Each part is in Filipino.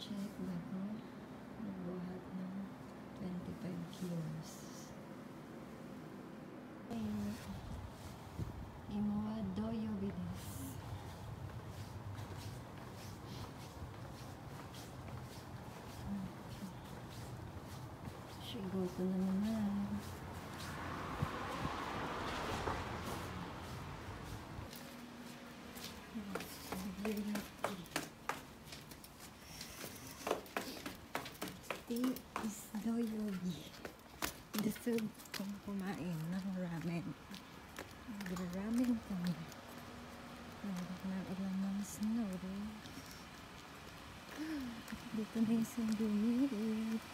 check bago magbuhat ng 25 kilos. Imo wa doyo bilis. Shigoto na naman. Tea is doyogi. Desod kong kumain ng ramen. Nag-ramen kami. Meron na ilang mga snow. Dito na yung sandwich.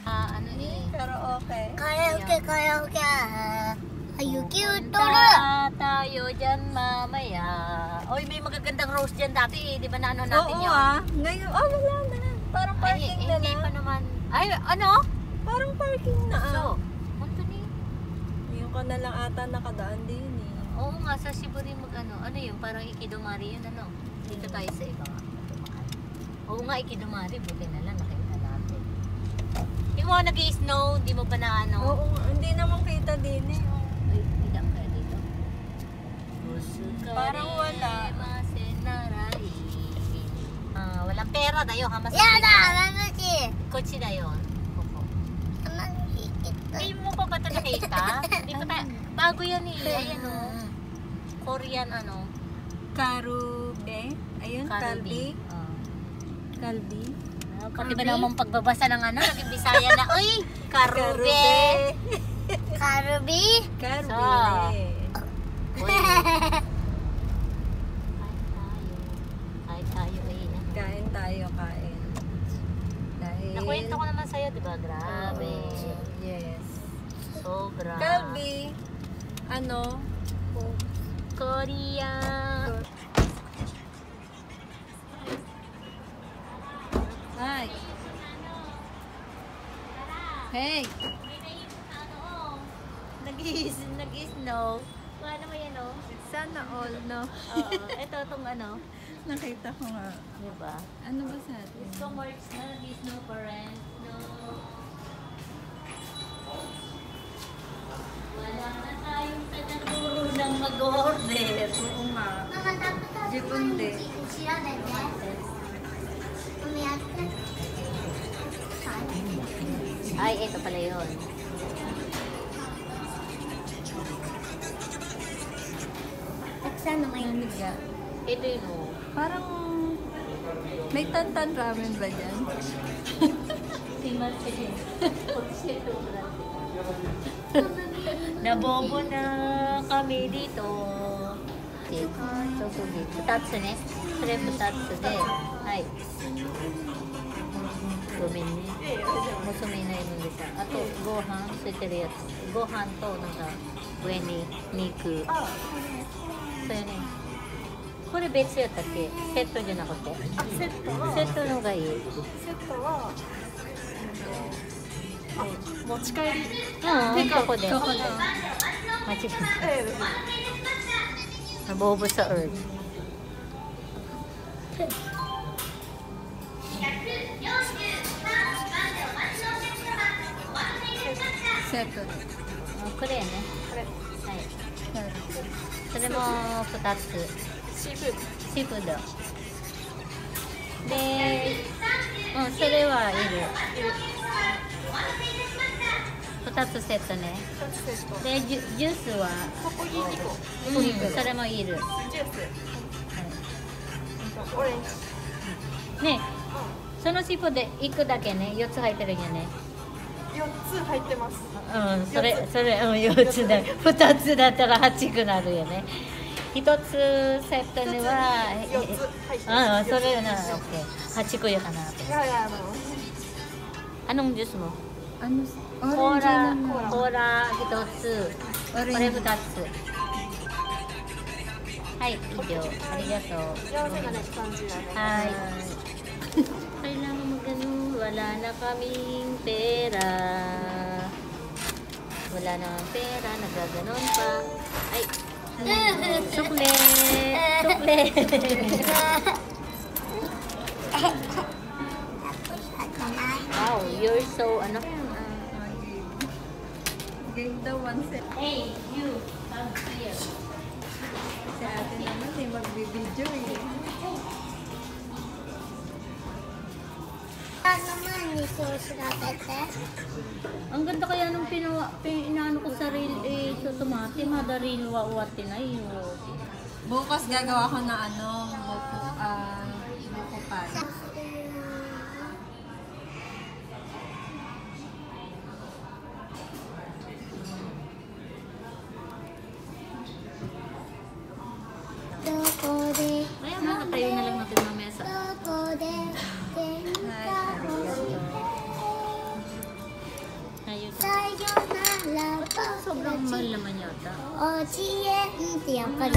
Ano eh? Karaoke. Karaoke. Ayuki utoro. Punta tayo dyan mamaya. Oy, may magagandang rose dyan dati eh. Di ba na ano natin Oo yun? Ngayon, wala na. Parang parking na Hindi na. pa naman. Ay, ano? Parang parking na So, punto ni? Yung ka na lang ata nakadaan din eh. Oo nga, sa Cebu rin mag-ano. Ano yun? Parang ikidumari yun, ano? Dito tayo sa iba nga. Oo nga, ikidumari. Buti na lang, nakita natin. Yung mga nag-i-snow, di mo pa na ano? Oo, hindi naman kita din eh. Ay, hindi lang kaya dito. Parang wala. Walang pera tayo, hamas. Yada, mamachi. Kotse na yun. Hindi mo pa ba ito nakita? Hindi pa tayo. Bago yan eh. Ayan o. Korean ano. Karube. Ayun, Kalbi. Kalbi. Pati ba naman pagbabasa ng ano? Naging Bisaya na. Uy! Karube! Karubi. Karube. Uy! Kain tayo eh. Kain tayo, kain. Dahil... Nakwento ko naman sa'yo, di ba? Grabe. Yes. Sobra. Kalbi. Ano? Korea. Hi. Hey. Nag-snow. Ano mo yan o? Sana all, no? Oo. Ito itong ano. Nakita ko nga. Diba? Ano ba sa atin? Gusto marks na nag-snow pa rin. No. Wala na tayong tanaguro ng mag-order. Oo nga. Mama, tapos Jipon din. sila na din. Umiyate. Ay, ito pala yun. Sana may Ito yun o. Parang may tantan ramen ba dyan? Si Martin. Nabobo na kami dito. Susugi. Butatsu ne. Sure butatsu de. Hai. Gomen ne. Musume nai no desu. Ato, gohan, suiteru yatsu. Gohan to, naka, ue ni niku. Soよね。これ別やったっけ？セットじゃなくて？セットの方がいい。セットは、持ち帰り。うん、ここで。間違えた。ボブサウル。セットで。これやね。これ。はい。なるそれも2つ。シーフード。シーフード。で、それはいる。2つセットね。2つセット。で、ジュースは、コーヒー2個。それもいる。ジュース。オレンジ。ね、そのシーフード1個だけね、4つ入ってるんよね。 4つ入ってます。うん、それ、4つだ。2つだったら8くなるよね。1つセットには、 4つ入ってます。それなら OK。8個やかな。いやいや、Anong juice mo? Ano? コ Orange ーラ、naman. コーラ1つ。これ Orange. 2つ。はい、以上。ありがとう。 430はい。Kailangan mag-ano, wala na kaming pera. Wala na pera, nagaganon pa. Ay, sukle! Sukle! Wow, you're so, ano? Game daw one set. Hey, you, come here. Si ate naman eh, magbibideo eh. Ang ganda kaya nung inaano ko sa reel, sa tumati, mada reel wawati na yun. Bukas gagawa ko na ano, buko pan. Kaya makatayo na lang natin mamaya sa... Sobrang mahal naman yata. おちえんってやっぱり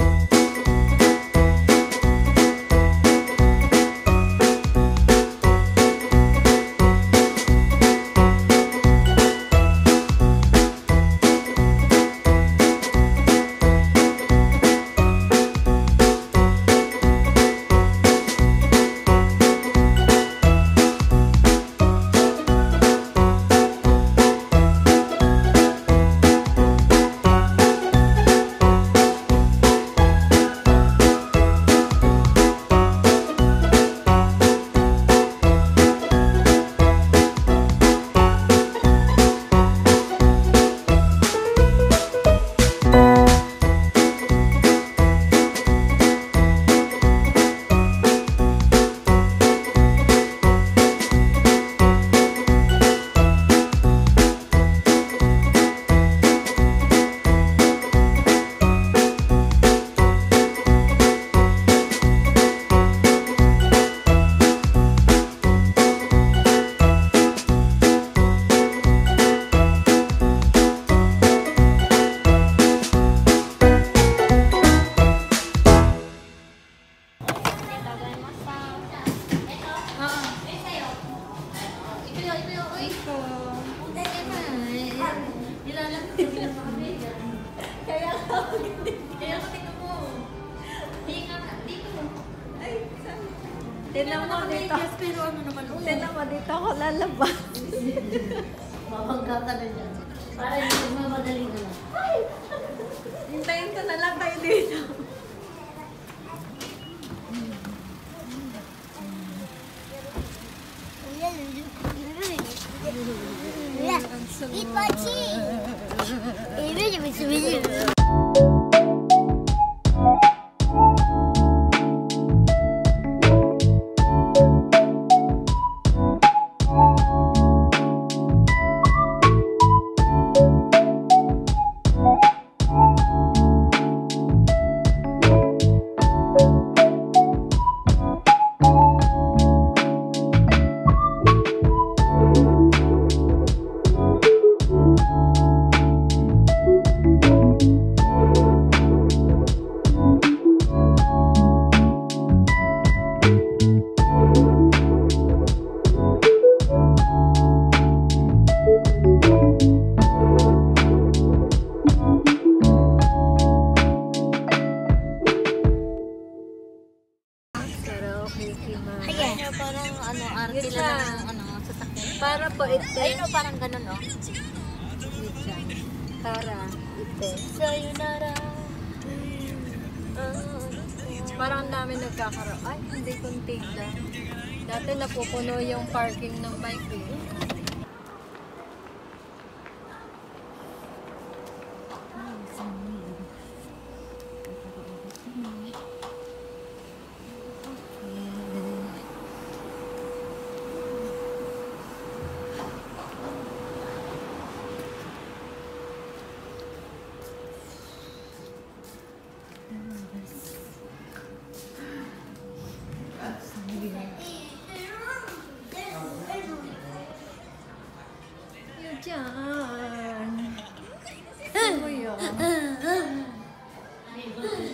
Tignan mo dito. Pero ano naman ako? Tignan mo dito ako lalabas. Mabangga ka na dyan. Para hindi mamadali ka lang. Hintayin ko na lang tayo dito. Parang ano, arte lang ng ano, sasakyan. Para po ite. Ayun o, parang ganun o. Para ite. Sayonara. Parang ang dami nagkakaroon. Ay, hindi kunti lang. Dati napupuno yung parking ng bike eh. Diyan. Ano yun?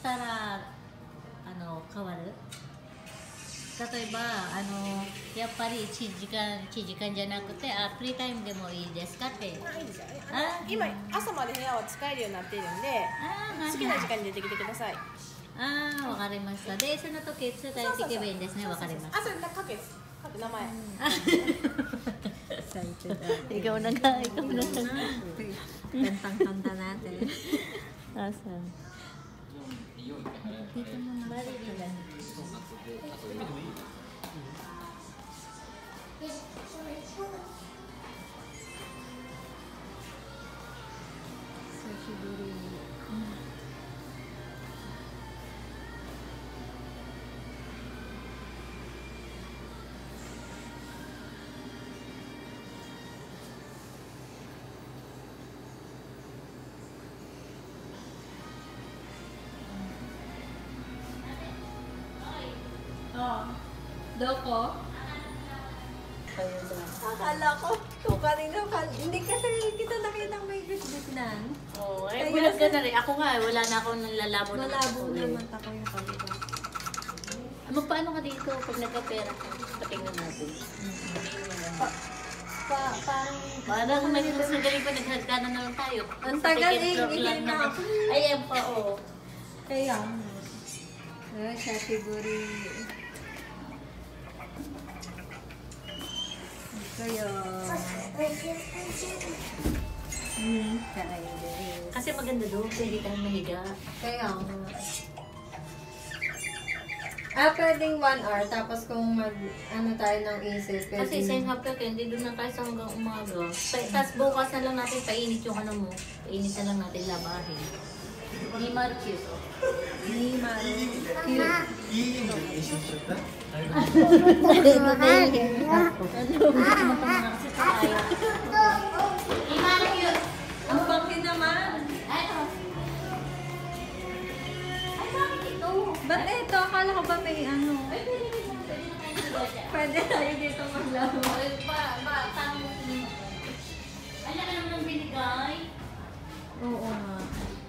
Para, ano, kawaru? 例えば、やっぱり1時間じゃなくて、フリータイムでもいいですかって。今朝まで部屋は使えるようになっているんで、好きな時間に出てきてください。わかりました。で、その時、伝えていけばいいんですね。わかりましあ、それ書け名前。た。ikaw na nga, ikaw na nga. Tantang-tanta natin. Asan? Dito mo na. Bali nila. So, siguro Doko? Akala ko, kung kanino ka, hindi kasi kita nakitang may bitbit-nan. Oh, eh, bulag ka na rin. Ako nga, wala na akong nalalabo na Malabo ako, naman ako yung kanila. Magpaano ka dito pag nagka-pera ka? Patingnan natin. Parang may mas magaling pa naghagkana na lang tayo. Ang Sa tagal second floor hindi lang na naman. ako. Ayan pa, oh. Kaya, siya siguro kaya, kaya Kasi maganda doon, pwede tayong mahiga. kaya pwedeng 1 hour, tapos kung ano tayo ng isip, Kasi same hapyo kayo, hindi doon na tayo sa hanggang umaga. Tapos bukas na lang natin painit yung ano mo. Painit na lang natin labahin. Ni Marcus. ni Maro, Ni Marcus! ang bangki naman. Ay, bakit ito? Ba't ito? Akala ko ba may ano? Ay, pwede na tayo. Pwede tayo dito maglaro. Ano ka naman ang binigay? Oo nga.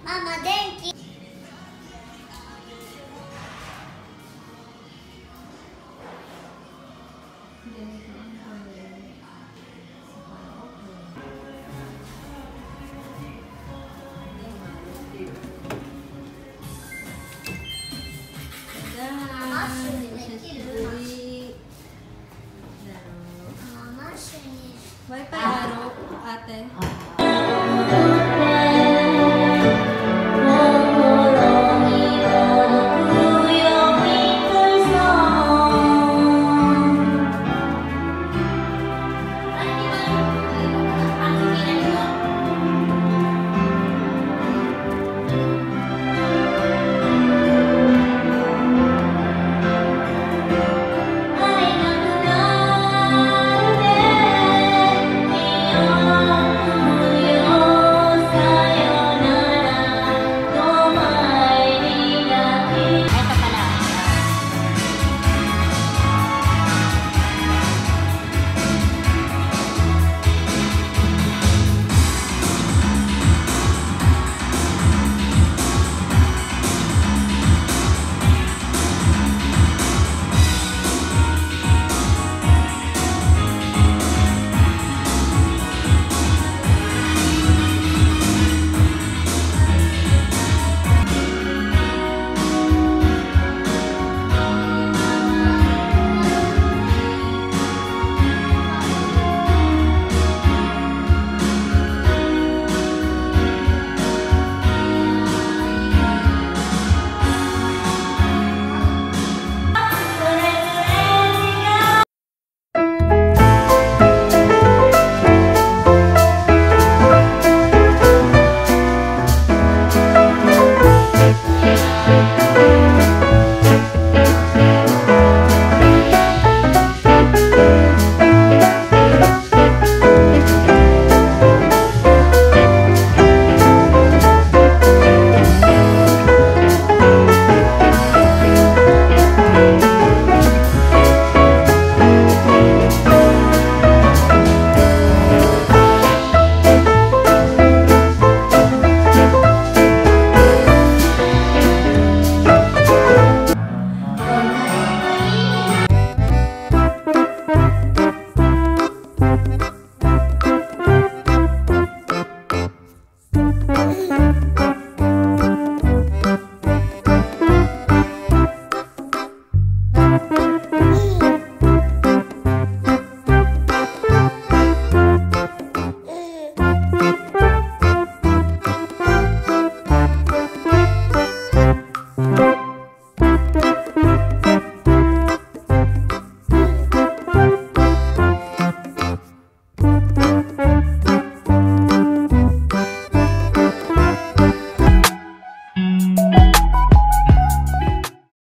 Mama, denki. Ganito.